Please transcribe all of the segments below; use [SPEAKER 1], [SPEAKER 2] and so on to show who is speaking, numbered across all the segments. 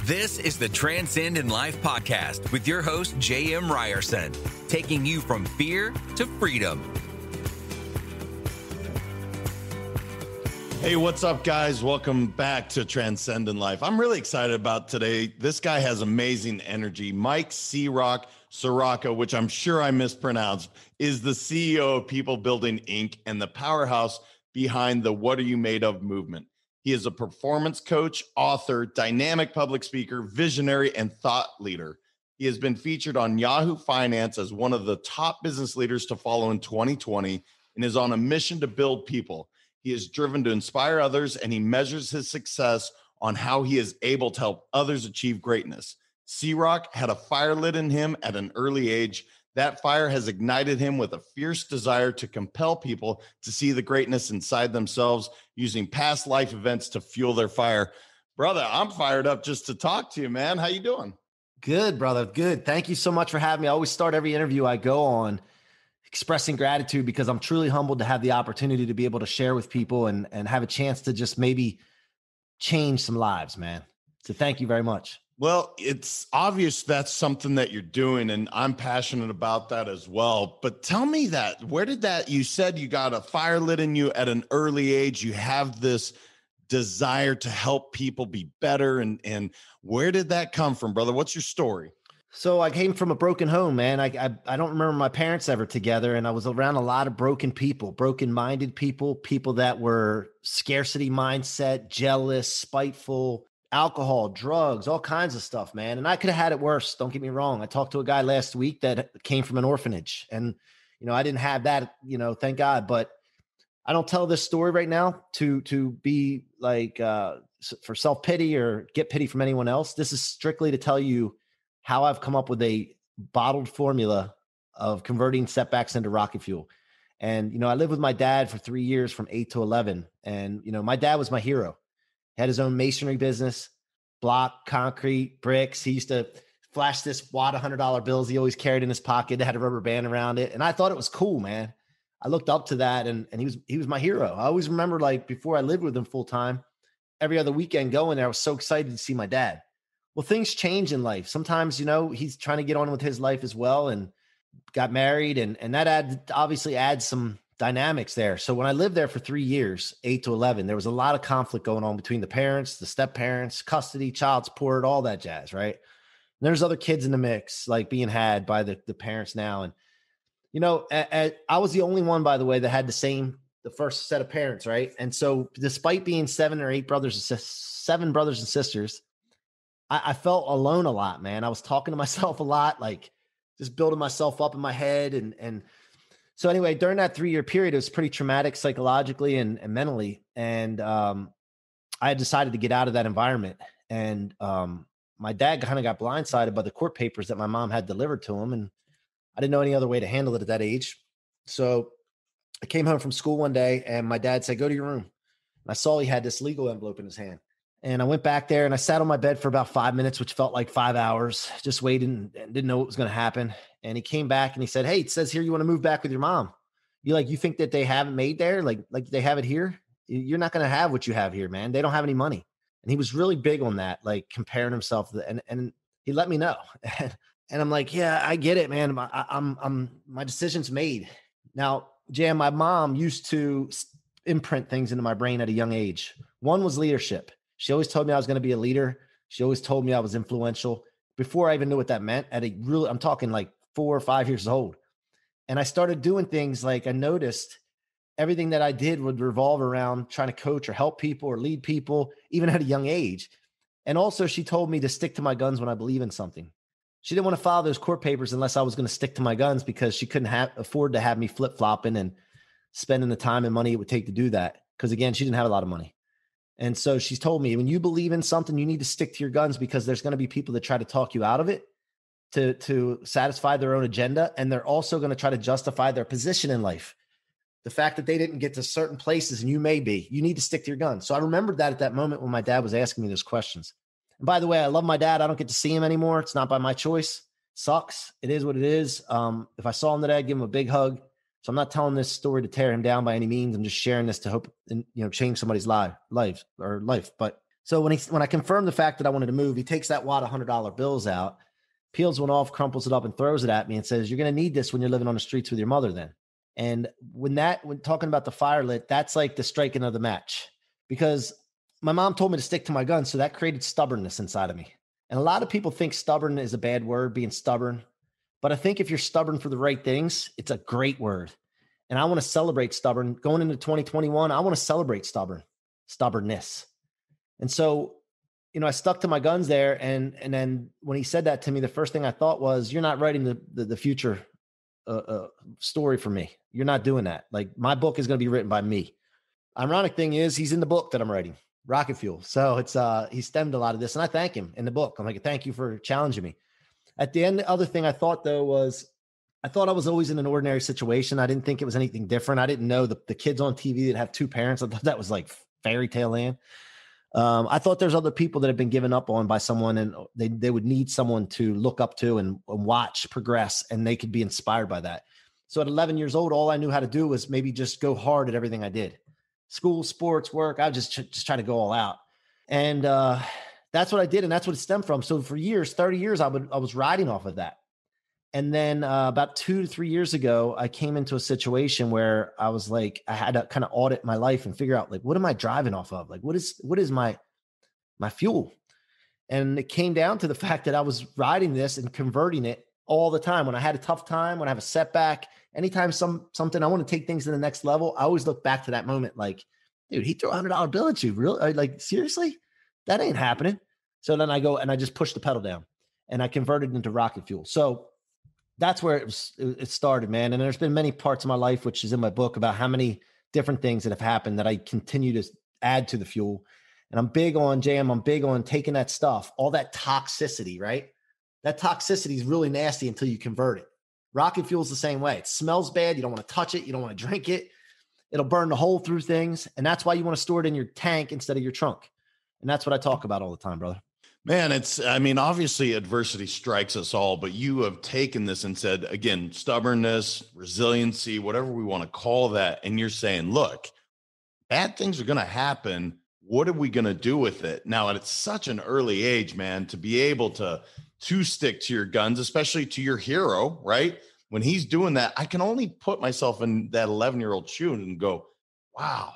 [SPEAKER 1] This is the Transcend in Life podcast with your host, J.M. Ryerson, taking you from fear to freedom.
[SPEAKER 2] Hey, what's up, guys? Welcome back to Transcend in Life. I'm really excited about today. This guy has amazing energy. Mike C-Roc, Ciorrocco, which I'm sure I mispronounced, is the CEO of People Building Inc. and the powerhouse behind the What Are You Made Of movement. He is a performance coach, author, dynamic public speaker, visionary, and thought leader. He has been featured on Yahoo Finance as one of the top business leaders to follow in 2020 and is on a mission to build people. He is driven to inspire others, and he measures his success on how he is able to help others achieve greatness. C-Roc had a fire lit in him at an early age. That fire has ignited him with a fierce desire to compel people to see the greatness inside themselves, using past life events to fuel their fire. Brother, I'm fired up just to talk to you, man. How you doing?
[SPEAKER 3] Good, brother. Good. Thank you so much for having me. I always start every interview I go on expressing gratitude because I'm truly humbled to have the opportunity to be able to share with people and have a chance to just maybe change some lives, man. So thank you very much.
[SPEAKER 2] Well, it's obvious that's something that you're doing, and I'm passionate about that as well. But tell me that, where did that, you said you got a fire lit in you at an early age. You have this desire to help people be better. And where did that come from, brother? What's your story?
[SPEAKER 3] So I came from a broken home, man. I don't remember my parents ever together. And I was around a lot of broken people, broken-minded people, people that were scarcity mindset, jealous, spiteful, alcohol, drugs, all kinds of stuff, man. And I could have had it worse. Don't get me wrong. I talked to a guy last week that came from an orphanage, and, I didn't have that, thank God. But I don't tell this story right now to be like, for self-pity or get pity from anyone else. This is strictly to tell you how I've come up with a bottled formula of converting setbacks into rocket fuel. And, I lived with my dad for 3 years from 8 to 11. And, my dad was my hero. He had his own masonry business, block, concrete, bricks. He used to flash this wad of $100 bills he always carried in his pocket that had a rubber band around it. And I thought it was cool, man. I looked up to that, and he was my hero. I always remember, like, before I lived with him full time, every other weekend going there, I was so excited to see my dad. Well, things change in life. Sometimes, he's trying to get on with his life as well, and got married, and that obviously adds some dynamics there. So when I lived there for 3 years, 8 to 11, there was a lot of conflict going on between the parents, the step parents, custody, child support, all that jazz, right? And there's other kids in the mix, like being had by the parents now. And, I was the only one, by the way, that had the first set of parents, right? And so despite being seven brothers and sisters, I felt alone a lot, man. I was talking to myself a lot, like just building myself up in my head. And so anyway, during that 3 year period, it was pretty traumatic psychologically and mentally. And I had decided to get out of that environment. And my dad kind of got blindsided by the court papers that my mom had delivered to him. And I didn't know any other way to handle it at that age. So I came home from school one day, and my dad said, "Go to your room." And I saw he had this legal envelope in his hand. And I went back there and I sat on my bed for about 5 minutes, which felt like 5 hours, just waiting and didn't know what was going to happen. And he came back and he said, "Hey, it says here you want to move back with your mom. You think that they haven't made there? Like they have it here? You're not going to have what you have here, man. They don't have any money." And he was really big on that, like comparing himself and he let me know. And I'm like, "Yeah, I get it, man. My decision's made." Now, Jan, my mom used to imprint things into my brain at a young age. One was leadership. She always told me I was going to be a leader. She always told me I was influential before I even knew what that meant. I'm talking like 4 or 5 years old. And I started doing things like I noticed everything that I did would revolve around trying to coach or help people or lead people, even at a young age. And also she told me to stick to my guns when I believe in something. She didn't want to file those court papers unless I was going to stick to my guns because she couldn't afford to have me flip-flopping and spending the time and money it would take to do that. Because again, she didn't have a lot of money. And so she's told me, when you believe in something, you need to stick to your guns because there's going to be people that try to talk you out of it to satisfy their own agenda. And they're also going to try to justify their position in life. The fact that they didn't get to certain places and you may be, you need to stick to your guns. So I remembered that at that moment when my dad was asking me those questions. And by the way, I love my dad. I don't get to see him anymore. It's not by my choice. Sucks. It is what it is. If I saw him today, I'd give him a big hug. So I'm not telling this story to tear him down by any means. I'm just sharing this to hope, change somebody's life. But So when I confirmed the fact that I wanted to move, he takes that wad of $100 bills out, peels one off, crumples it up, and throws it at me and says, "You're going to need this when you're living on the streets with your mother then." And when talking about the fire lit, that's like the striking of the match, because my mom told me to stick to my guns. So that created stubbornness inside of me. And a lot of people think stubborn is a bad word, being stubborn. But I think if you're stubborn for the right things, it's a great word. And I want to celebrate stubborn. Going into 2021, I want to celebrate stubbornness. And so, I stuck to my guns there. And then when he said that to me, the first thing I thought was, you're not writing the future story for me. You're not doing that. Like, my book is going to be written by me. Ironic thing is, he's in the book that I'm writing, Rocket Fuel. So it's he stemmed a lot of this, and I thank him in the book. I'm like, thank you for challenging me. At the end, the other thing I thought, though, was I thought I was always in an ordinary situation. I didn't think it was anything different. I didn't know the kids on TV that have two parents. I thought that was like fairy tale land. I thought there's other people that have been given up on by someone, and they would need someone to look up to and watch progress, and they could be inspired by that. So at 11 years old, all I knew how to do was maybe just go hard at everything I did. School, sports, work. I was just try to go all out. And that's what I did. And that's what it stemmed from. So for years, 30 years, I was riding off of that. And then about 2 to 3 years ago, I came into a situation where I was like, I had to kind of audit my life and figure out, like, what am I driving off of? Like, what is my fuel? And it came down to the fact that I was riding this and converting it all the time. When I had a tough time, when I have a setback, anytime something, I want to take things to the next level, I always look back to that moment like, dude, he threw $100 bill at you. Really? Like, seriously? That ain't happening. So then I go and I just push the pedal down and I converted into rocket fuel. So that's where it started, man. And there's been many parts of my life, which is in my book, about how many different things that have happened that I continue to add to the fuel. And I'm big on taking that stuff, all that toxicity, right? That toxicity is really nasty until you convert it. Rocket fuel is the same way. It smells bad. You don't want to touch it. You don't want to drink it. It'll burn the hole through things. And that's why you want to store it in your tank instead of your trunk. And that's what I talk about all the time, brother.
[SPEAKER 2] Man, obviously adversity strikes us all, but you have taken this and said, again, stubbornness, resiliency, whatever we want to call that. And you're saying, look, bad things are going to happen. What are we going to do with it? Now, at such an early age, man, to be able to stick to your guns, especially to your hero, right? When he's doing that, I can only put myself in that 11-year-old shoe and go, wow,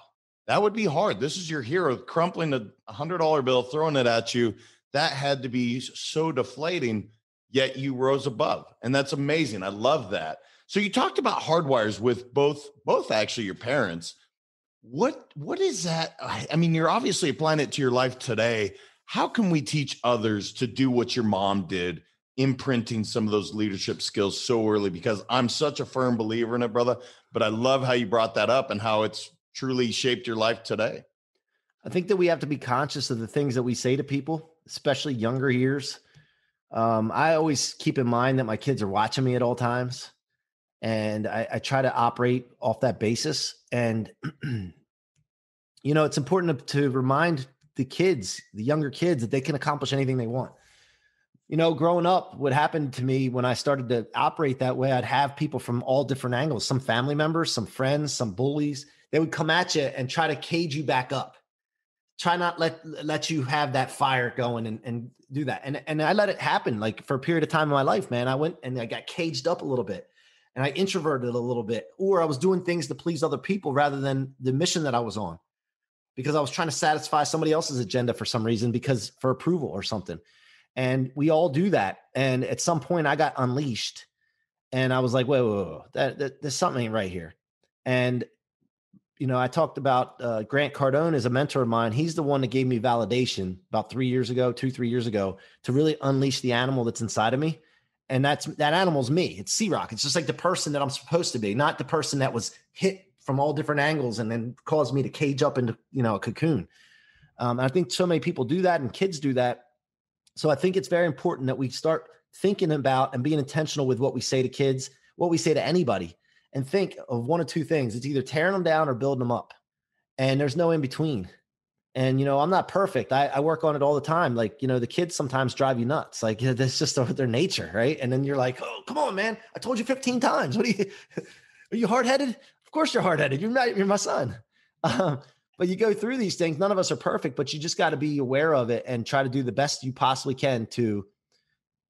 [SPEAKER 2] that would be hard. This is your hero, crumpling a $100 bill, throwing it at you. That had to be so deflating, yet you rose above. And that's amazing. I love that. So you talked about hardwires with both actually your parents. What is that? I mean, you're obviously applying it to your life today. How can we teach others to do what your mom did, imprinting some of those leadership skills so early? Because I'm such a firm believer in it, brother. But I love how you brought that up and how it's truly shaped your life today.
[SPEAKER 3] I think that we have to be conscious of the things that we say to people, especially younger years. I always keep in mind that my kids are watching me at all times. And I try to operate off that basis. And, it's important to remind the younger kids, that they can accomplish anything they want. Growing up, what happened to me when I started to operate that way, I'd have people from all different angles, some family members, some friends, some bullies. They would come at you and try to cage you back up. Try not let you have that fire going and do that. And I let it happen, like, for a period of time in my life, man. I went and I got caged up a little bit and I introverted a little bit, or I was doing things to please other people rather than the mission that I was on, because I was trying to satisfy somebody else's agenda for some reason, because for approval or something. And we all do that. And at some point I got unleashed and I was like, whoa, there's something right here. And I talked about Grant Cardone is a mentor of mine. He's the one that gave me validation about 3 years ago, 3 years ago, to really unleash the animal that's inside of me. And that animal's me. It's C-Roc. It's just like the person that I'm supposed to be, not the person that was hit from all different angles and then caused me to cage up into, a cocoon. And I think so many people do that, and kids do that. So I think it's very important that we start thinking about and being intentional with what we say to kids, what we say to anybody. And think of one of two things. It's either tearing them down or building them up. And there's no in between. And, I'm not perfect. I work on it all the time. Like, the kids sometimes drive you nuts. Like, that's just their nature, right? And then you're like, oh, come on, man. I told you 15 times. Are you hard-headed? Of course you're hard-headed. You're my son. But you go through these things. None of us are perfect, but you just got to be aware of it and try to do the best you possibly can to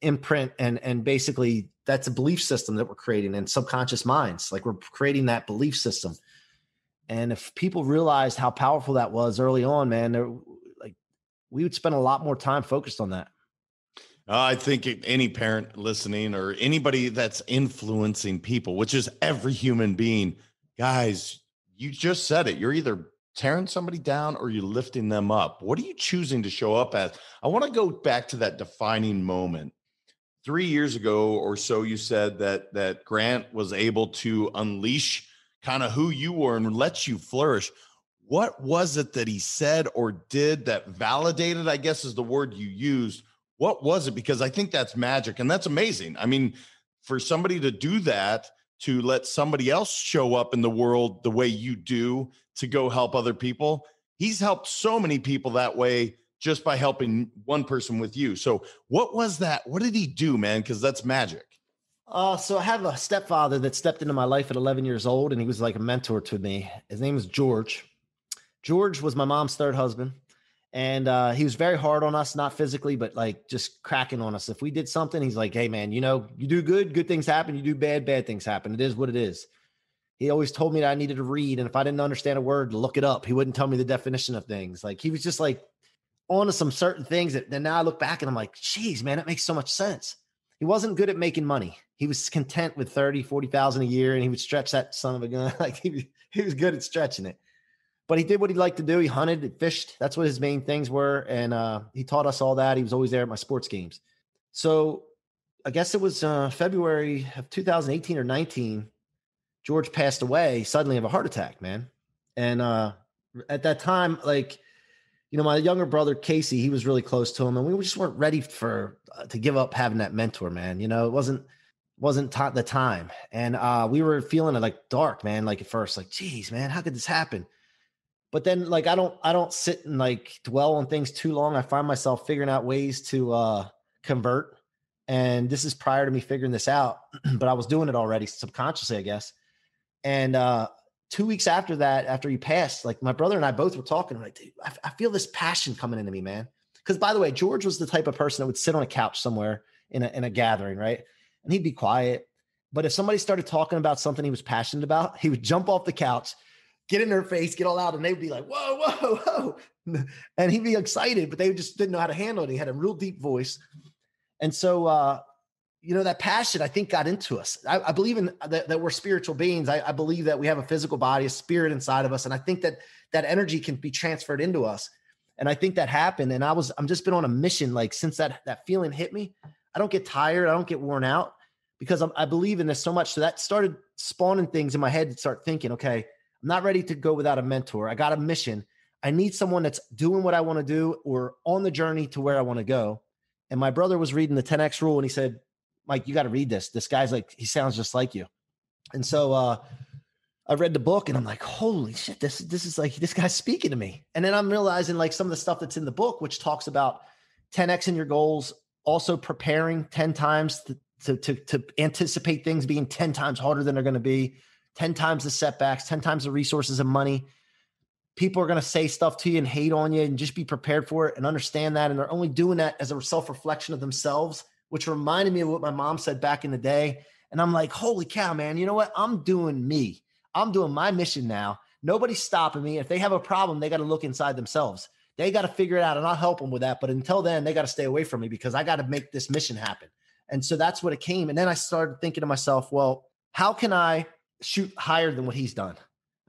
[SPEAKER 3] imprint. And basically that's a belief system that we're creating in subconscious minds. Like we're creating that belief system. And if people realized how powerful that was early on, man, like we would spend a lot more time focused on that.
[SPEAKER 2] I think any parent listening or anybody that's influencing people, which is every human being, guys, you just said it. You're either tearing somebody down or you're lifting them up. What are you choosing to show up as? I want to go back to that defining moment. 3 years ago or so, you said that Grant was able to unleash kind of who you were and let you flourish. What was it that he said or did that validated, I guess is the word you used? What was it? Because I think that's magic and that's amazing. I mean, for somebody to do that, to let somebody else show up in the world the way you do to go help other people, he's helped so many people that way just by helping one person with you. So what was that? What did he do, man? Because that's magic.
[SPEAKER 3] So I have a stepfather that stepped into my life at 11 years old, and he was like a mentor to me. His name was George. George was my mom's third husband. And he was very hard on us, not physically, but like just cracking on us. If we did something, he's like, hey, man, you do good things happen. You do bad things happen. It is what it is. He always told me that I needed to read. And if I didn't understand a word, look it up. He wouldn't tell me the definition of things. Like he was just like on to some certain things that then now I look back and I'm like, geez, man, it makes so much sense. He wasn't good at making money. He was content with 30, 40,000 a year. And he would stretch that son of a gun. Like he was good at stretching it. But he did what he liked to do. He hunted, he fished. That's what his main things were. And he taught us all that. He was always there at my sports games. So I guess it was February of 2018 or 19, George passed away suddenly of a heart attack, man. And at that time, like, my younger brother, Casey, he was really close to him. And we just weren't ready to give up having that mentor, man. It wasn't the time. And we were feeling like dark, man. Like at first, like, geez, man, how could this happen? But then like, I don't sit and like dwell on things too long. I find myself figuring out ways to convert. And this is prior to me figuring this out, but I was doing it already subconsciously, I guess. And 2 weeks after that, after he passed, like my brother and I both were talking. I'm like, dude, I feel this passion coming into me, man. Because by the way, George was the type of person that would sit on a couch somewhere in a gathering, right? And he'd be quiet. But if somebody started talking about something he was passionate about, he would jump off the couch, get in their face, get all out, and they'd be like, whoa, whoa, whoa. And he'd be excited, but they just didn't know how to handle it. He had a real deep voice. And so, that passion, I think, got into us. I believe in that we're spiritual beings. I believe that we have a physical body, a spirit inside of us. And I think that energy can be transferred into us. And I think that happened. And I'm just been on a mission. Like since that feeling hit me, I don't get tired. I don't get worn out because I believe in this so much. So that started spawning things in my head to start thinking, okay, I'm not ready to go without a mentor. I got a mission. I need someone that's doing what I want to do or on the journey to where I want to go. And my brother was reading the 10X rule and he said, Mike, you got to read this. This guy's like, he sounds just like you. And so I read the book and I'm like, holy shit, this is like, this guy's speaking to me. And then I'm realizing like some of the stuff that's in the book, which talks about 10X in your goals, also preparing 10 times to anticipate things being 10 times harder than they're going to be, 10 times the setbacks, 10 times the resources and money. People are going to say stuff to you and hate on you and just be prepared for it and understand that. And they're only doing that as a self-reflection of themselves, which reminded me of what my mom said back in the day. And I'm like, holy cow, man, you know what? I'm doing me. I'm doing my mission now. Nobody's stopping me. If they have a problem, they got to look inside themselves. They got to figure it out and I'll help them with that. But until then, they got to stay away from me because I got to make this mission happen. And so that's what it came. And then I started thinking to myself, well, how can I shoot higher than what he's done?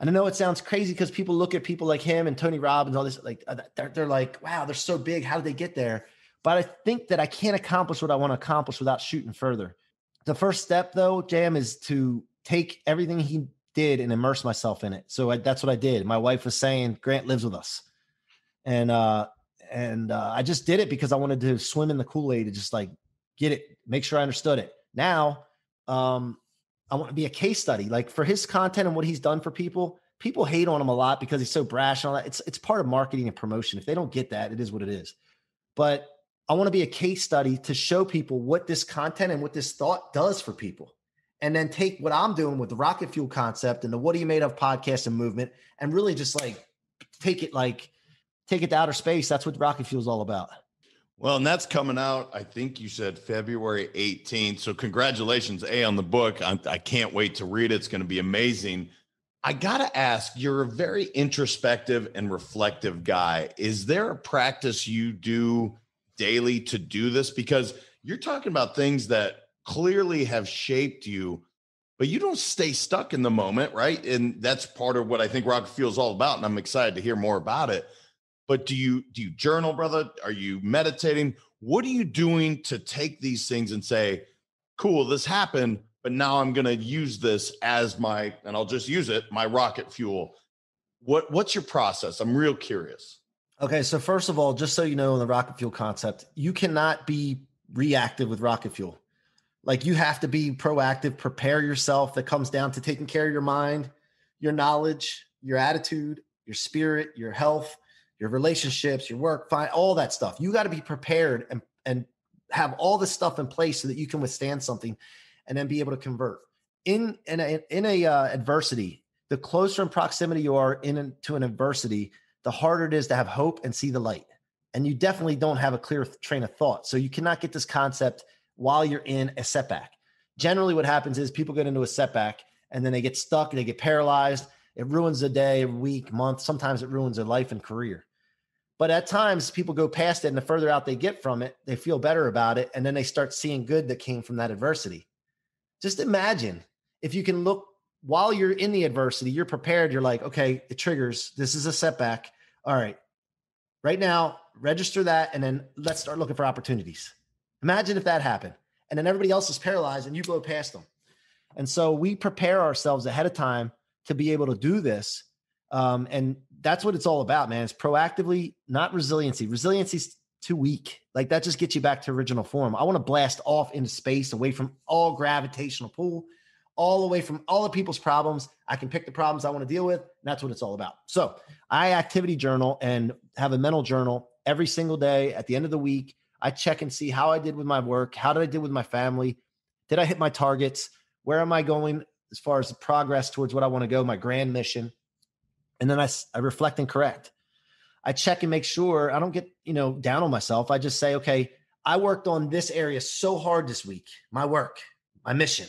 [SPEAKER 3] And I know it sounds crazy because people look at people like him and Tony Robbins, all this, like they're like, wow, they're so big. How did they get there? But I think that I can't accomplish what I want to accomplish without shooting further. The first step though, Jam, is to take everything he did and immerse myself in it. So that's what I did. My wife was saying, Grant lives with us. And I just did it because I wanted to swim in the Kool-Aid to just like get it, make sure I understood it. Now, I want to be a case study, like for his content and what he's done for people. People hate on him a lot because he's so brash and all that. It's part of marketing and promotion. If they don't get that, it is what it is. But I want to be a case study to show people what this content and what this thought does for people. And then take what I'm doing with the rocket fuel concept and the What Are You Made Of podcast and movement and really just like take it to outer space. That's what rocket fuel is all about.
[SPEAKER 2] Well, and that's coming out, I think you said February 18th. So congratulations, on the book. I can't wait to read it. It's going to be amazing. I got to ask, you're a very introspective and reflective guy. Is there a practice you do daily to do this? Because you're talking about things that clearly have shaped you, but you don't stay stuck in the moment, right? And that's part of what I think rocket fuel is all about. And I'm excited to hear more about it. But do you journal, brother? Are you meditating? What are you doing to take these things and say, cool, this happened, but now I'm going to use this as and I'll just use it, my rocket fuel. What's your process? I'm real curious.
[SPEAKER 3] Okay. So first of all, just so you know, in the rocket fuel concept, you cannot be reactive with rocket fuel. Like you have to be proactive, prepare yourself. That comes down to taking care of your mind, your knowledge, your attitude, your spirit, your health, your relationships, your work, all that stuff. You got to be prepared and have all this stuff in place so that you can withstand something and then be able to convert. In a adversity, the closer in proximity you are to an adversity, the harder it is to have hope and see the light. And you definitely don't have a clear train of thought. So you cannot get this concept while you're in a setback. Generally what happens is people get into a setback and then they get stuck, they get paralyzed. It ruins a day, a week, month. Sometimes it ruins their life and career. But at times people go past it, and the further out they get from it, they feel better about it. And then they start seeing good that came from that adversity. Just imagine if you can look while you're in the adversity, you're prepared. You're like, okay, it triggers. This is a setback. All right. Right now, register that. And then let's start looking for opportunities. Imagine if that happened. And then everybody else is paralyzed and you blow past them. And so we prepare ourselves ahead of time to be able to do this. And that's what it's all about, man. It's proactively, not resiliency. Resiliency's too weak. Like that just gets you back to original form. I want to blast off into space, away from all gravitational pull, all away from all the people's problems. I can pick the problems I want to deal with. And that's what it's all about. So I activity journal and have a mental journal every single day. At the end of the week, I check and see how I did with my work. How did I do with my family? Did I hit my targets? Where am I going as far as the progress towards what I want to go, my grand mission? And then I reflect and correct. I check and make sure I don't get, down on myself. I just say, okay, I worked on this area so hard this week, my work, my mission.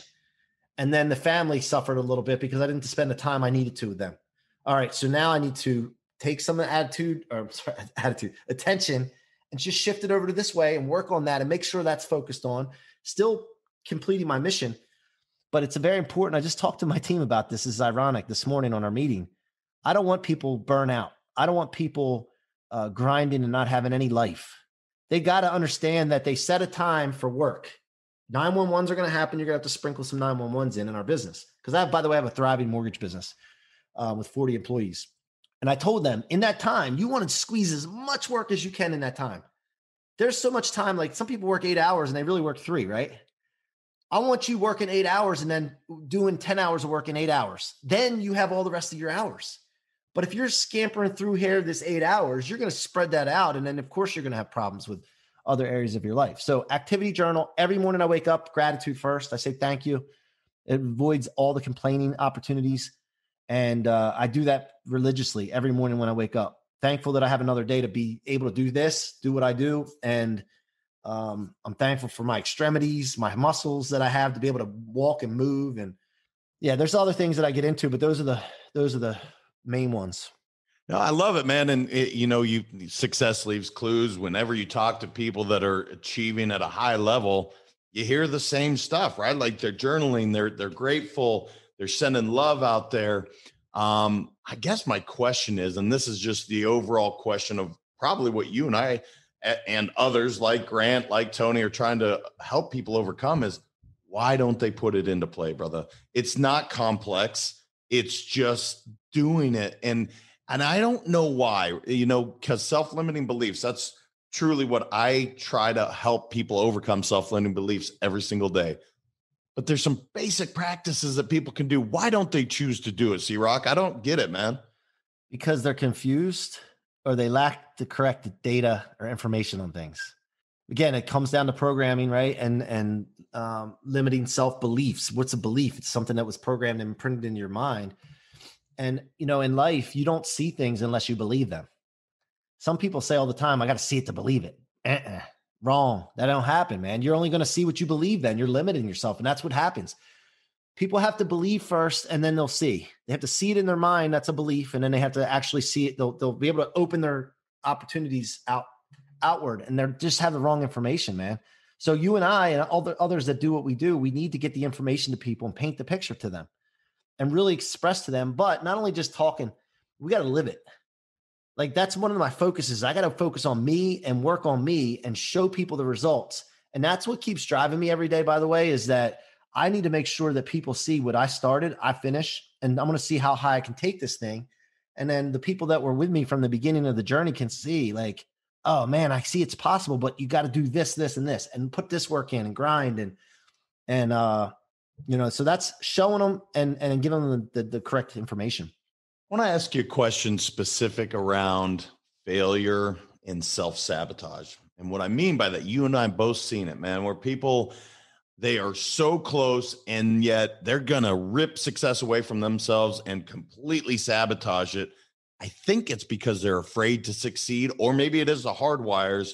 [SPEAKER 3] And then the family suffered a little bit because I didn't spend the time I needed to with them. All right. So now I need to take some attention and just shift it over to this way and work on that and make sure that's focused on still completing my mission. But it's very important. I just talked to my team about this. This is ironic this morning on our meeting. I don't want people burn out. I don't want people grinding and not having any life. They got to understand that they set a time for work. 911s are going to happen. You're going to have to sprinkle some 911s in our business. Because I have a thriving mortgage business with 40 employees. And I told them in that time, you want to squeeze as much work as you can in that time. There's so much time. Like some people work 8 hours and they really work 3, right? I want you working 8 hours and then doing 10 hours of work in 8 hours. Then you have all the rest of your hours. But if you're scampering through here this 8 hours, you're going to spread that out. And then of course you're going to have problems with other areas of your life. So activity journal, every morning I wake up, gratitude first. I say, thank you. It avoids all the complaining opportunities. And I do that religiously every morning when I wake up. Thankful that I have another day to be able to do this, do what I do. And I'm thankful for my extremities, my muscles that I have to be able to walk and move. And yeah, there's other things that I get into, but those are the main ones.
[SPEAKER 2] No, I love it, man. And success leaves clues. Whenever you talk to people that are achieving at a high level, you hear the same stuff, right? Like they're journaling, they're grateful, they're sending love out there. I guess my question is, and this is just the overall question of probably what you and I and others like Grant, like Tony are trying to help people overcome is, why don't they put it into play, brother? It's not complex. It's just doing it. And I don't know why, because self-limiting beliefs, that's truly what I try to help people overcome, self-limiting beliefs every single day. But there's some basic practices that people can do. Why don't they choose to do it, C-Roc? I don't get it, man.
[SPEAKER 3] Because they're confused or they lack the correct data or information on things. Again, it comes down to programming, right? And limiting self-beliefs. What's a belief? It's something that was programmed and imprinted in your mind. And, in life, you don't see things unless you believe them. Some people say all the time, I got to see it to believe it. Wrong. That don't happen, man. You're only going to see what you believe then. You're limiting yourself. And that's what happens. People have to believe first, and then they'll see. They have to see it in their mind. That's a belief. And then they have to actually see it. They'll be able to open their opportunities outward, and they just have the wrong information, man. So you and I and all the others that do what we do, we need to get the information to people and paint the picture to them and really express to them. But not only just talking, we got to live it. Like, that's one of my focuses. I got to focus on me and work on me and show people the results. And that's what keeps driving me every day, by the way, is that I need to make sure that people see what I started, I finish, and I'm going to see how high I can take this thing. And then the people that were with me from the beginning of the journey can see, like, oh man, I see it's possible, but you got to do this, this, and this, and put this work in and grind. So that's showing them and giving them the correct information.
[SPEAKER 2] I want to ask you a question specific around failure and self-sabotage. And what I mean by that, you and I both seen it, man, where people, they are so close and yet they're going to rip success away from themselves and completely sabotage it. I think it's because they're afraid to succeed, or maybe it is the hardwires.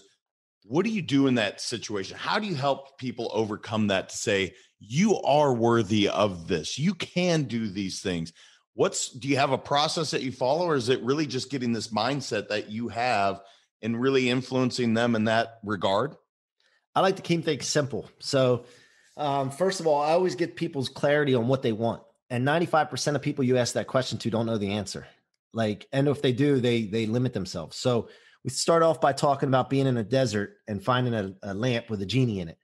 [SPEAKER 2] What do you do in that situation? How do you help people overcome that to say, you are worthy of this? You can do these things. Do you have a process that you follow, or is it really just getting this mindset that you have and really influencing them in that regard?
[SPEAKER 3] I like to keep things simple. So first of all, I always get people's clarity on what they want. And 95% of people you ask that question to don't know the answer. And if they do, they limit themselves. So we start off by talking about being in a desert and finding a lamp with a genie in it.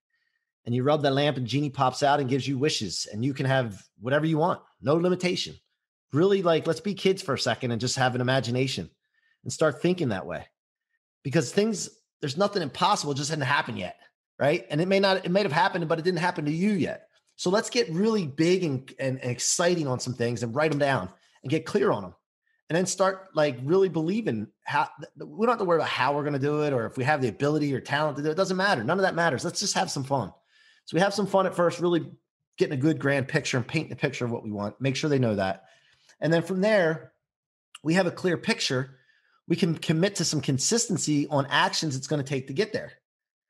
[SPEAKER 3] And you rub that lamp and genie pops out and gives you wishes, and you can have whatever you want. No limitation. Really, let's be kids for a second and just have an imagination and start thinking that way, because there's nothing impossible. It just hadn't happened yet. Right. And it may have happened, but it didn't happen to you yet. So let's get really big and exciting on some things and write them down and get clear on them. And then start really believing how we don't have to worry about how we're going to do it, or if we have the ability or talent to do it. It doesn't matter. None of that matters. Let's just have some fun. So we have some fun at first, really getting a good grand picture and painting the picture of what we want. Make sure they know that. And then from there, we have a clear picture. We can commit to some consistency on actions it's going to take to get there.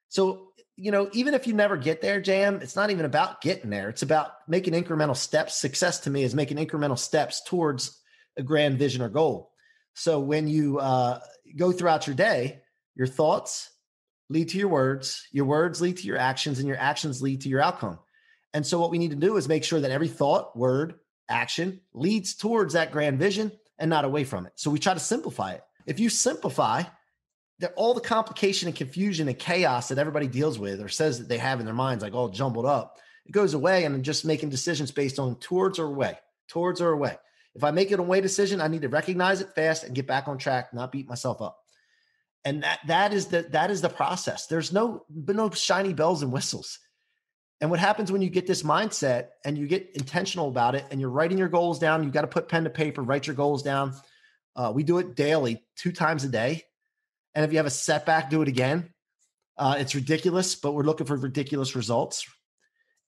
[SPEAKER 3] So, even if you never get there, JM, it's not even about getting there. It's about making incremental steps. Success to me is making incremental steps towards a grand vision or goal. So when you go throughout your day, your thoughts lead to your words lead to your actions, and your actions lead to your outcome. And so what we need to do is make sure that every thought, word, action leads towards that grand vision and not away from it. So we try to simplify it. If you simplify that, all the complication and confusion and chaos that everybody deals with or says that they have in their minds, like all jumbled up, it goes away, and just making decisions based on towards or away. If I make it a way decision, I need to recognize it fast and get back on track, not beat myself up. And that is the process. There's no shiny bells and whistles. And what happens when you get this mindset and you get intentional about it and you're writing your goals down, you got to put pen to paper, write your goals down. We do it daily, 2 times a day. And if you have a setback, do it again. It's ridiculous, but we're looking for ridiculous results.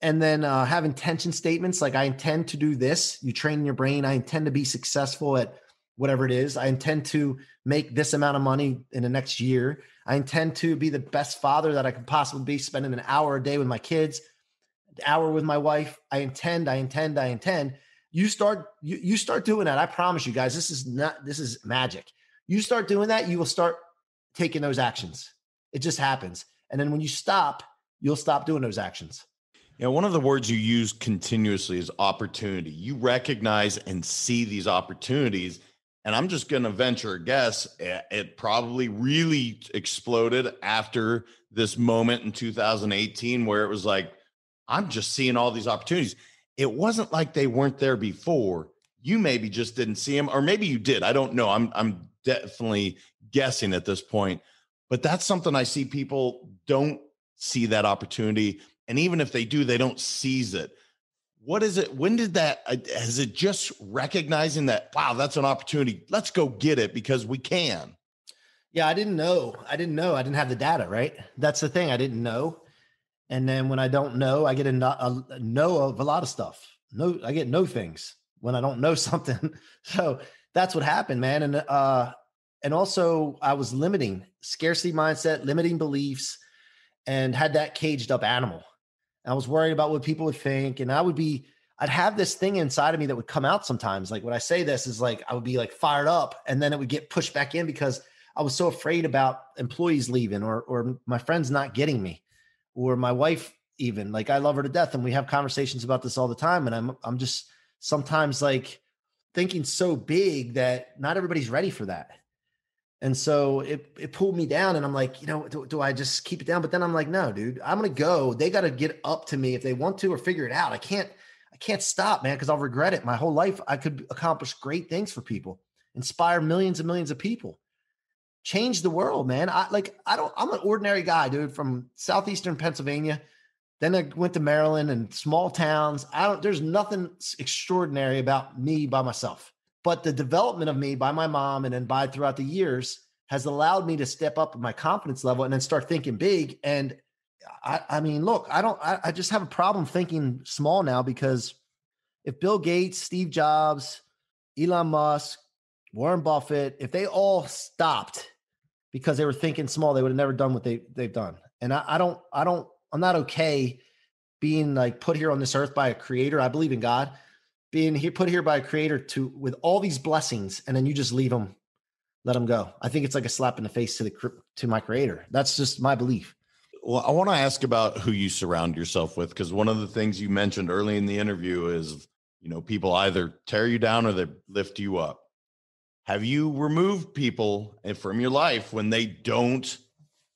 [SPEAKER 3] And then have intention statements like, I intend to do this. You train your brain. I intend to be successful at whatever it is. I intend to make this amount of money in the next year. I intend to be the best father that I could possibly be, spending an hour a day with my kids, an hour with my wife. I intend. You start doing that. I promise you guys, this is magic. You start doing that, you will start taking those actions. It just happens. And then when you stop, you'll stop doing those actions.
[SPEAKER 2] One of the words you use continuously is opportunity. You recognize and see these opportunities. And I'm just going to venture a guess, it probably really exploded after this moment in 2018 where it was like, I'm just seeing all these opportunities. It wasn't like they weren't there before. You maybe just didn't see them, or maybe you did. I don't know. I'm definitely guessing at this point, but that's something I see. People don't see that opportunity. And even if they do, they don't seize it. What is it? When did that, is it just recognizing that, wow, that's an opportunity. Let's go get it because we can.
[SPEAKER 3] Yeah. I didn't know. I didn't have the data, right? That's the thing. I didn't know. And then when I don't know, I get a know of a lot of stuff. I get no things. when I don't know something. So that's what happened, man. And also I was limiting scarcity mindset, limiting beliefs, and had that caged up animal. I was worried about what people would think. And I'd have this thing inside of me that would come out sometimes. Like when I say this is like, I would be like fired up and then it would get pushed back in because I was so afraid about employees leaving or my friends not getting me or my wife, even. Like I love her to death. And we have conversations about this all the time. And I'm just sometimes like thinking so big that not everybody's ready for that. And so it pulled me down and I'm like, do I just keep it down? But then I'm like, no, dude, I'm going to go. They got to get up to me if they want to, or figure it out. I can't stop, man, because I'll regret it. My whole life, I could accomplish great things for people, inspire millions and millions of people, change the world, man. I'm an ordinary guy, dude, from Southeastern Pennsylvania. Then I went to Maryland and small towns. There's nothing extraordinary about me by myself. But the development of me by my mom and then throughout the years has allowed me to step up my confidence level and then start thinking big. And I mean, look, I just have a problem thinking small now, because if Bill Gates, Steve Jobs, Elon Musk, Warren Buffett, if they all stopped because they were thinking small, they would have never done what they've done. And I'm not okay being like put here on this earth by a creator. I believe in God. Being put here by a creator with all these blessings, and then you just leave them, let them go. I think it's like a slap in the face to my creator. That's just my belief.
[SPEAKER 2] Well, I want to ask about who you surround yourself with, because one of the things you mentioned early in the interview is, people either tear you down or they lift you up. Have you removed people from your life when they don't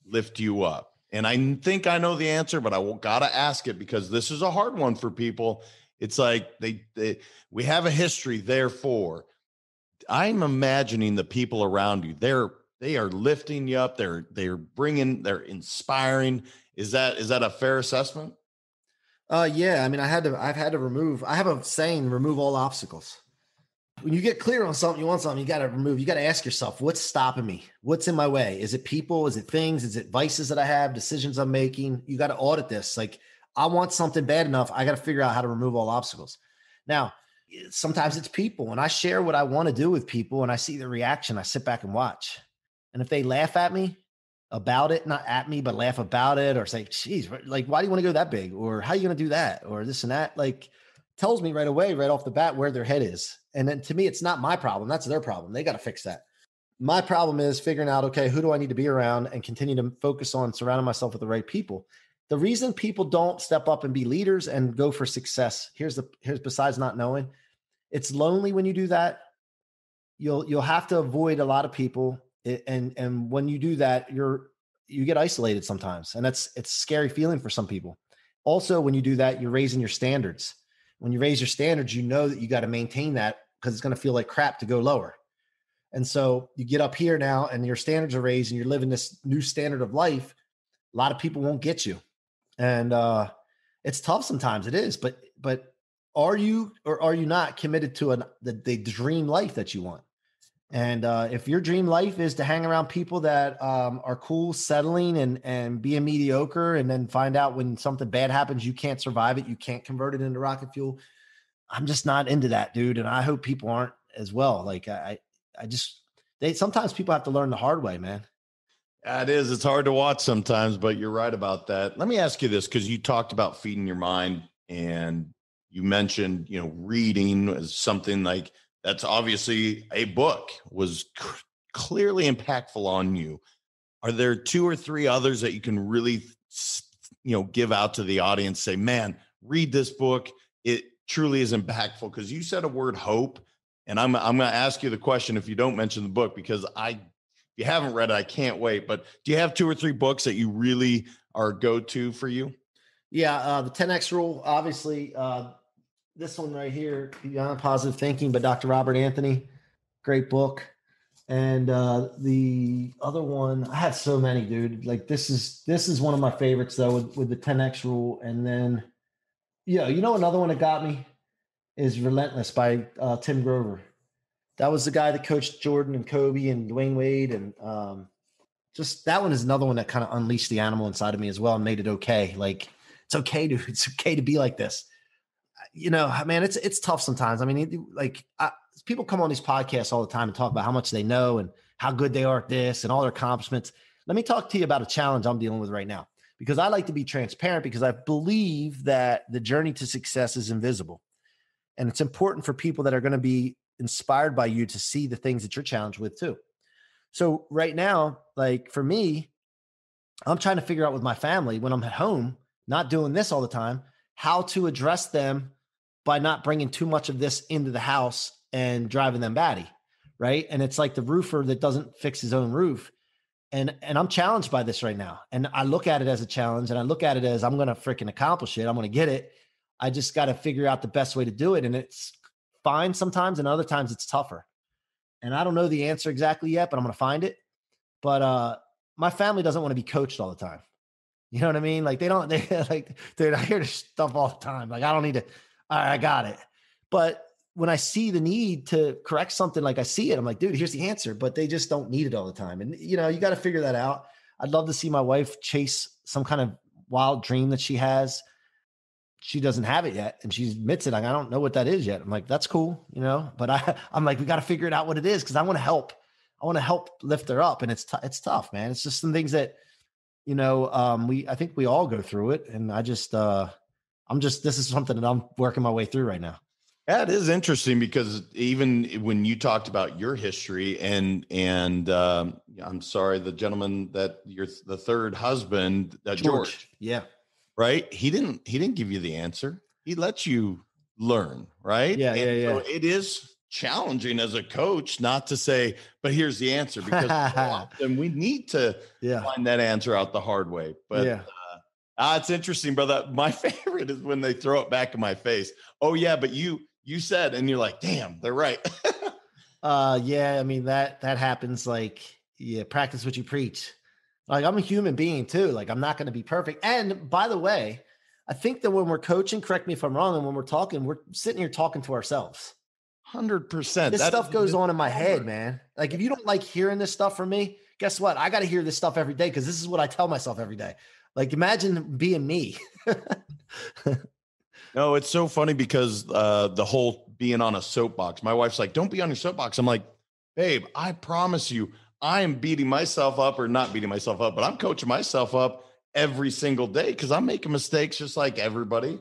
[SPEAKER 2] lift you up? And I think I know the answer, but I got to ask it because this is a hard one for people. It's like we have a history. Therefore, I'm imagining the people around you, they are lifting you up. They're inspiring. Is that a fair assessment?
[SPEAKER 3] Yeah. I mean, I have a saying, remove all obstacles. When you get clear on something, you want something, you got to ask yourself, what's stopping me? What's in my way? Is it people? Is it things? Is it vices that I have, decisions I'm making? You got to audit this. Like, I want something bad enough, I got to figure out how to remove all obstacles. Now, sometimes it's people. When I share what I want to do with people and I see the reaction, I sit back and watch. And if they laugh at me about it, not at me, but laugh about it, or say, geez, like, why do you want to go that big? Or how are you going to do that? Or this and that, like, tells me right away, right off the bat, where their head is. And then to me, it's not my problem. That's their problem. They got to fix that. My problem is figuring out, okay, who do I need to be around, and continue to focus on surrounding myself with the right people. The reason people don't step up and be leaders and go for success, here's besides not knowing, it's lonely when you do that. You'll have to avoid a lot of people. And when you do that, you get isolated sometimes. And it's a scary feeling for some people. Also, when you do that, you're raising your standards. When you raise your standards, you know that you got to maintain that, because it's going to feel like crap to go lower. And so you get up here now and your standards are raised and you're living this new standard of life. A lot of people won't get you. And it's tough sometimes. It is, but are you or are you not committed to the dream life that you want? And if your dream life is to hang around people that are cool, settling and being mediocre, and then find out when something bad happens, you can't survive it, you can't convert it into rocket fuel, I'm just not into that, dude. And I hope people aren't as well. Like sometimes people have to learn the hard way, man.
[SPEAKER 2] It is. It's hard to watch sometimes, but you're right about that. Let me ask you this, because you talked about feeding your mind, and you mentioned, reading as something like that's obviously a book was clearly impactful on you. Are there 2 or 3 others that you can really, give out to the audience, say, man, read this book. It truly is impactful. Because you said a word, hope. And I'm going to ask you the question if you don't mention the book, because if you haven't read it, I can't wait. But do you have 2 or 3 books that you really are go-to for you?
[SPEAKER 3] Yeah. The 10X rule, obviously, this one right here, Beyond Positive Thinking by Dr. Robert Anthony. Great book. And the other one, I have so many, dude. Like this is one of my favorites though, with the 10X rule. And then, another one that got me is Relentless by Tim Grover. That was the guy that coached Jordan and Kobe and Dwayne Wade. And just that one is another one that kind of unleashed the animal inside of me as well and made it okay. Like, it's okay, dude. It's okay to be like this. man, it's tough sometimes. I mean, people come on these podcasts all the time and talk about how much they know and how good they are at this and all their accomplishments. Let me talk to you about a challenge I'm dealing with right now, because I like to be transparent, because I believe that the journey to success is invisible. And it's important for people that are going to be inspired by you to see the things that you're challenged with too. So right now, like for me, I'm trying to figure out with my family when I'm at home, not doing this all the time, how to address them by not bringing too much of this into the house and driving them batty. Right. And it's like the roofer that doesn't fix his own roof. And I'm challenged by this right now. And I look at it as a challenge, and I look at it as I'm going to freaking accomplish it. I'm going to get it. I just got to figure out the best way to do it. And it's fine sometimes, and other times it's tougher. And I don't know the answer exactly yet, but I'm going to find it. But my family doesn't want to be coached all the time. You know what I mean? Like they like, dude, I hear this stuff all the time. Like, I don't need to, all right, I got it. But when I see the need to correct something, like I see it, I'm like, dude, here's the answer, but they just don't need it all the time. And you got to figure that out. I'd love to see my wife chase some kind of wild dream that she has. She doesn't have it yet. And she admits it. Like, I don't know what that is yet. I'm like, that's cool. But I'm like, we got to figure it out what it is. Cause I want to help. I want to help lift her up. And it's tough, man. It's just some things that, I think we all go through it. And this is something that I'm working my way through right now.
[SPEAKER 2] Yeah, it is interesting, because even when you talked about your history and I'm sorry, the gentleman that you're the third husband, George.
[SPEAKER 3] Yeah.
[SPEAKER 2] Right. He didn't give you the answer. He let you learn. Right.
[SPEAKER 3] Yeah.
[SPEAKER 2] So it is challenging as a coach not to say, but here's the answer, because often we need to find that answer out the hard way. But it's interesting, brother. My favorite is when they throw it back in my face. Oh yeah, but you said, and you're like, damn, they're right.
[SPEAKER 3] Yeah. I mean, that happens. Like, practice what you preach. Like, I'm a human being too. Like, I'm not going to be perfect. And by the way, I think that when we're coaching, correct me if I'm wrong, and when we're talking, we're sitting here talking to ourselves.
[SPEAKER 2] 100%.
[SPEAKER 3] This stuff goes on in my head, man. Like, if you don't like hearing this stuff from me, guess what? I got to hear this stuff every day, because this is what I tell myself every day. Like, imagine being me.
[SPEAKER 2] No, it's so funny, because the whole being on a soapbox, my wife's like, don't be on your soapbox. I'm like, babe, I promise you, I am beating myself up, or not beating myself up, but I'm coaching myself up every single day, because I'm making mistakes just like everybody.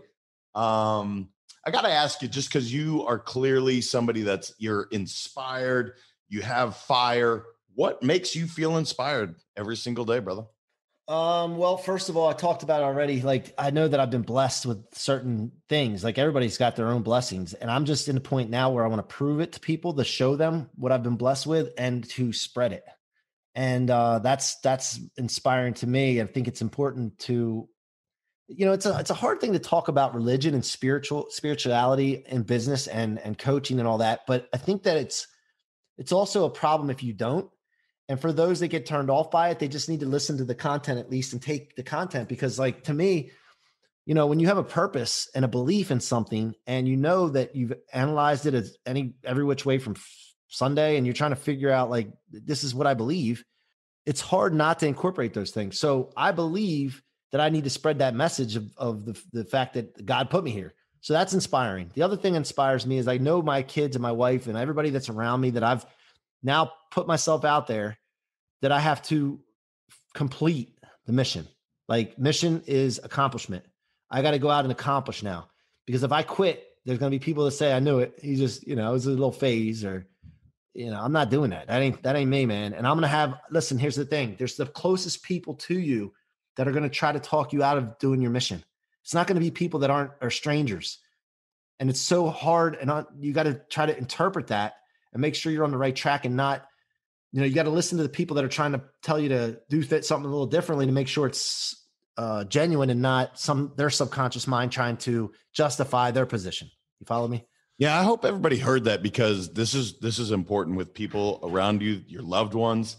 [SPEAKER 2] I got to ask you, just because you are clearly somebody you're inspired, you have fire. What makes you feel inspired every single day, brother?
[SPEAKER 3] Well, first of all, I talked about it already. Like, I know that I've been blessed with certain things. Like, everybody's got their own blessings. And I'm just in a point now where I want to prove it to people, to show them what I've been blessed with, and to spread it. And that's inspiring to me. I think it's important to, it's a hard thing to talk about religion and spirituality and business and coaching and all that. But I think that it's also a problem if you don't. And for those that get turned off by it, they just need to listen to the content at least and take the content. Because, like, to me, when you have a purpose and a belief in something, and that you've analyzed it as every which way from Sunday, and you're trying to figure out, like, this is what I believe, it's hard not to incorporate those things. So I believe that I need to spread that message of the fact that God put me here. So that's inspiring. The other thing that inspires me is I know my kids and my wife and everybody that's around me, that I've now put myself out there, that I have to complete the mission. Like, mission is accomplishment. I got to go out and accomplish now, because if I quit, there's going to be people that say, I knew it. He just, it was a little phase, or, I'm not doing that. That ain't me, man. And I'm going to listen, here's the thing. There's the closest people to you that are going to try to talk you out of doing your mission. It's not going to be people that are strangers. And it's so hard. And you got to try to interpret that and make sure you're on the right track, and not, you got to listen to the people that are trying to tell you to do something a little differently, to make sure it's genuine, and not their subconscious mind trying to justify their position. You follow me?
[SPEAKER 2] Yeah. I hope everybody heard that, because this is important with people around you, your loved ones.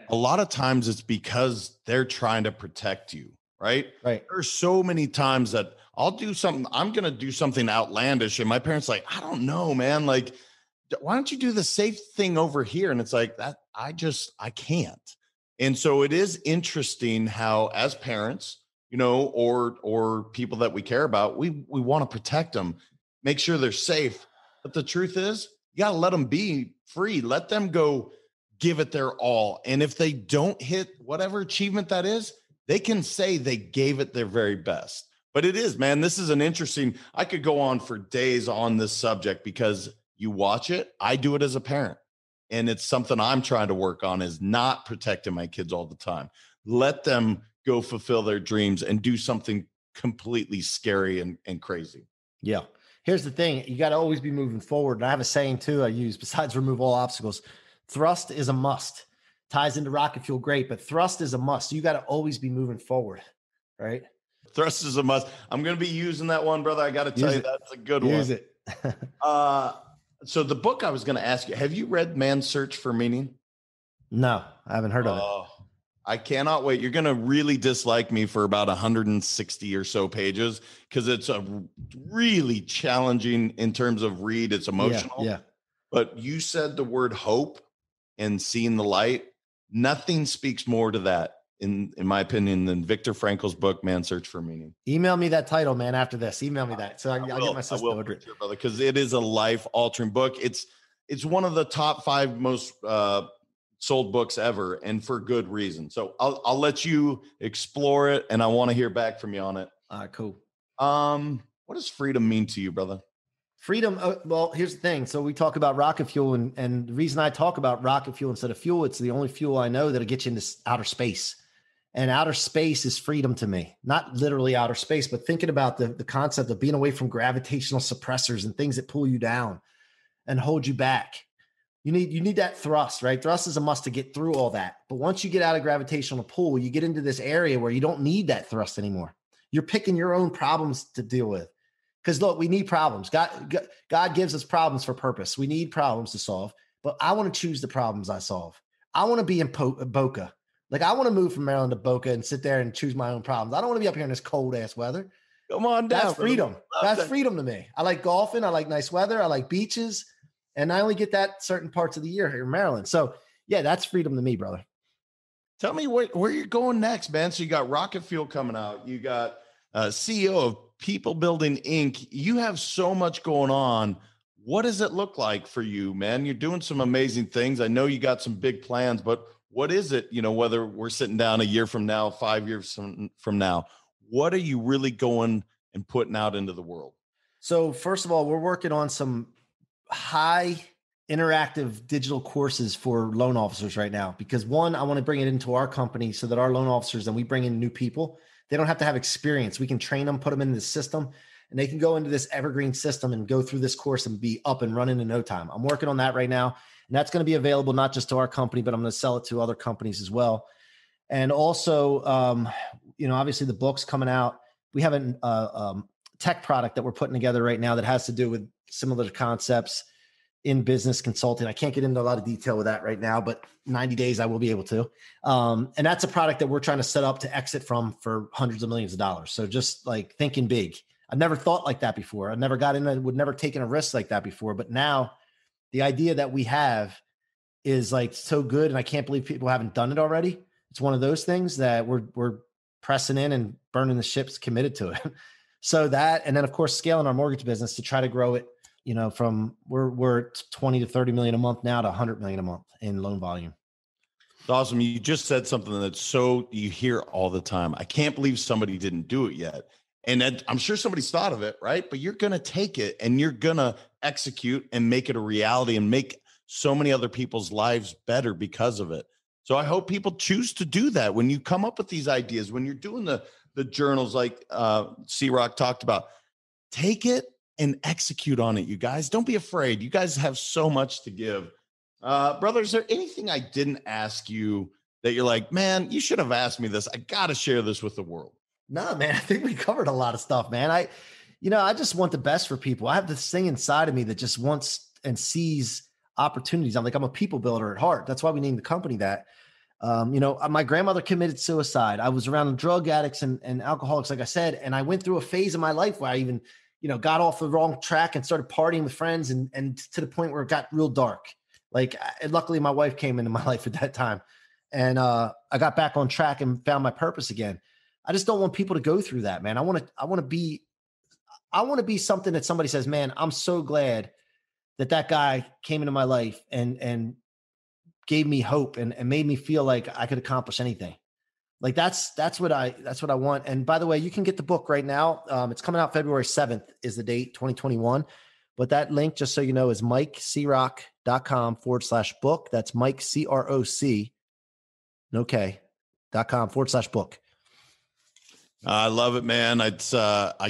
[SPEAKER 2] A lot of times it's because they're trying to protect you. Right. There's so many times that I'm going to do something outlandish, and my parents like, I don't know, man. Like, why don't you do the safe thing over here? And it's like that. I can't. And so it is interesting how, as parents, or people that we care about, we want to protect them. make sure they're safe. But the truth is, you got to let them be free. Let them go give it their all. And if they don't hit whatever achievement that is, they can say they gave it their very best. But it is, man, this is an interesting, I could go on for days on this subject because you watch it. I do it as a parent. And it's something I'm trying to work on, is not protecting my kids all the time. Let them go fulfill their dreams and do something completely scary and crazy.
[SPEAKER 3] Yeah. Here's the thing. You got to always be moving forward. And I have a saying too, I use, besides remove all obstacles, thrust is a must. Ties into rocket fuel, great, but thrust is a must. You got to always be moving forward, right?
[SPEAKER 2] Thrust is a must. I'm going to be using that one, brother. I got to tell you, that's a good one.
[SPEAKER 3] Use it.
[SPEAKER 2] So the book I was going to ask you, have you read Man's Search for Meaning?
[SPEAKER 3] No, I haven't heard of it.
[SPEAKER 2] I cannot wait. You're going to really dislike me for about 160 or so pages because it's a really challenging in terms of read. It's emotional.
[SPEAKER 3] Yeah.
[SPEAKER 2] But you said the word hope and seeing the light. Nothing speaks more to that, in my opinion, than Viktor Frankl's book, Man's Search for Meaning.
[SPEAKER 3] Email me that title, man, after this. Email me that. So I'll get my sister to read
[SPEAKER 2] it, brother, because it is a life-altering book. It's one of the top 5 most sold books ever, and for good reason. So I'll let you explore it, and I want to hear back from you on it.
[SPEAKER 3] All right, cool.
[SPEAKER 2] What does freedom mean to you, brother?
[SPEAKER 3] Freedom. Well, here's the thing. So we talk about rocket fuel, and the reason I talk about rocket fuel instead of fuel, it's the only fuel I know that'll get you into outer space. And outer space is freedom to me, not literally outer space, but thinking about the concept of being away from gravitational suppressors and things that pull you down and hold you back. You need that thrust, right? Thrust is a must to get through all that. But once you get out of gravitational pull, you get into this area where you don't need that thrust anymore. You're picking your own problems to deal with. Because look, we need problems. God gives us problems for purpose. We need problems to solve, but I want to choose the problems I solve. I want to be in Boca. Like, I want to move from Maryland to Boca and sit there and choose my own problems. I don't want to be up here in this cold ass weather.
[SPEAKER 2] Come on down.
[SPEAKER 3] That's freedom. That's freedom to me. I like golfing. I like nice weather. I like beaches. And I only get that certain parts of the year here in Maryland. So yeah, that's freedom to me, brother.
[SPEAKER 2] Tell me where you're going next, man. So you got Rocket Fuel coming out. You got CEO of People Building Inc. You have so much going on. What does it look like for you, man? You're doing some amazing things. I know you got some big plans, but what is it? You know, whether we're sitting down a year from now, 5 years from now, what are you really going and putting out into the world?
[SPEAKER 3] So first of all, we're working on some high interactive digital courses for loan officers right now, because one, I want to bring it into our company so that our loan officers, and we bring in new people, they don't have to have experience. We can train them, put them into the system, and they can go into this evergreen system and go through this course and be up and running in no time. I'm working on that right now. And that's going to be available not just to our company, but I'm going to sell it to other companies as well. And also, obviously the book's coming out. We have a tech product that we're putting together right now that has to do with similar concepts in business consulting. I can't get into a lot of detail with that right now, but 90 days I will be able to. And that's a product that we're trying to set up to exit from for hundreds of millions of dollars. So just like thinking big. I've never thought like that before. I never got in and would never taken a risk like that before. But now the idea that we have is like so good. And I can't believe people haven't done it already. It's one of those things that we're pressing in and burning the ships, committed to it. So that, and then of course, scaling our mortgage business to try to grow it, from we're 20 to 30 million a month now to 100 million a month in loan volume.
[SPEAKER 2] It's awesome. You just said something that's so you hear all the time. I can't believe somebody didn't do it yet. And I'm sure somebody's thought of it, right? But you're going to take it and you're going to execute and make it a reality and make so many other people's lives better because of it. So I hope people choose to do that when you come up with these ideas, when you're doing the journals like C-Roc talked about. Take it and execute on it, you guys. Don't be afraid. You guys have so much to give. Brother, is there anything I didn't ask you that you're like, man, you should have asked me this. I got to share this with the world.
[SPEAKER 3] No, man, I think we covered a lot of stuff, man. I just want the best for people. I have this thing inside of me that just wants and sees opportunities. I'm a people builder at heart. That's why we named the company that. My grandmother committed suicide. I was around drug addicts and alcoholics, like I said, and I went through a phase of my life where I even, got off the wrong track and started partying with friends and to the point where it got real dark. Luckily my wife came into my life at that time and I got back on track and found my purpose again. I just don't want people to go through that, man. I want to be I want to be something that somebody says, man, I'm so glad that guy came into my life and gave me hope and made me feel like I could accomplish anything. Like that's what I want. And by the way, you can get the book right now. It's coming out February 7th is the date, 2021. But that link, just so you know, is MikeCroc.com/book. That's Mike CROC, .com/book.
[SPEAKER 2] I love it, man. I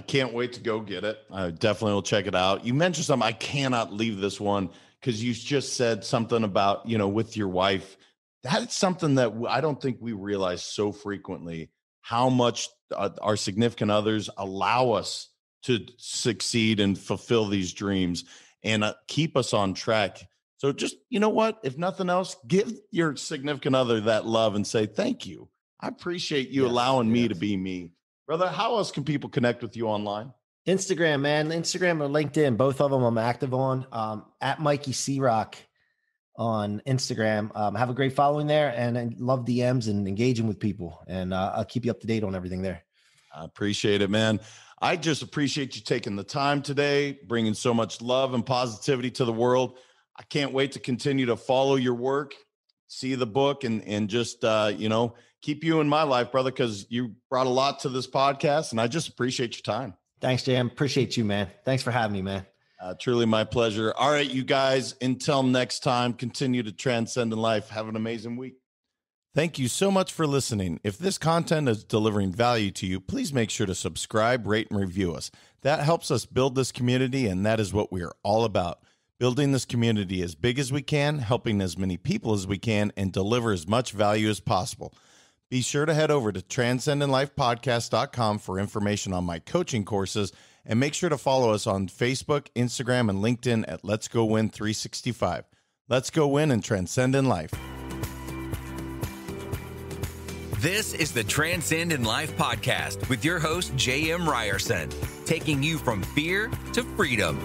[SPEAKER 2] can't wait to go get it. I definitely will check it out. You mentioned something. I cannot leave this one because you just said something about, with your wife. That's something that I don't think we realize so frequently, how much our significant others allow us to succeed and fulfill these dreams and keep us on track. So just, you know what, if nothing else, give your significant other that love and say, thank you. I appreciate you allowing me to be me. Brother, how else can people connect with you online?
[SPEAKER 3] Instagram, man. Instagram or LinkedIn, both of them I'm active on. At Mikey C-Roc on Instagram. Have a great following there, and I love DMs and engaging with people. And I'll keep you up to date on everything there.
[SPEAKER 2] I appreciate it, man. I just appreciate you taking the time today, bringing so much love and positivity to the world. I can't wait to continue to follow your work, see the book, and just, keep you in my life, brother, because you brought a lot to this podcast, and I just appreciate your time.
[SPEAKER 3] Thanks, Jam. Appreciate you, man. Thanks for having me, man.
[SPEAKER 2] Truly my pleasure. All right, you guys, until next time, continue to transcend in life. Have an amazing week. Thank you so much for listening. If this content is delivering value to you, please make sure to subscribe, rate, and review us. That helps us build this community, and that is what we are all about. Building this community as big as we can, helping as many people as we can, and deliver as much value as possible. Be sure to head over to transcendinlifepodcast.com for information on my coaching courses, and make sure to follow us on Facebook, Instagram, and LinkedIn at Let's Go Win 365. Let's go win and transcend in life.
[SPEAKER 1] This is the Transcend in Life podcast with your host, J.M. Ryerson, taking you from fear to freedom.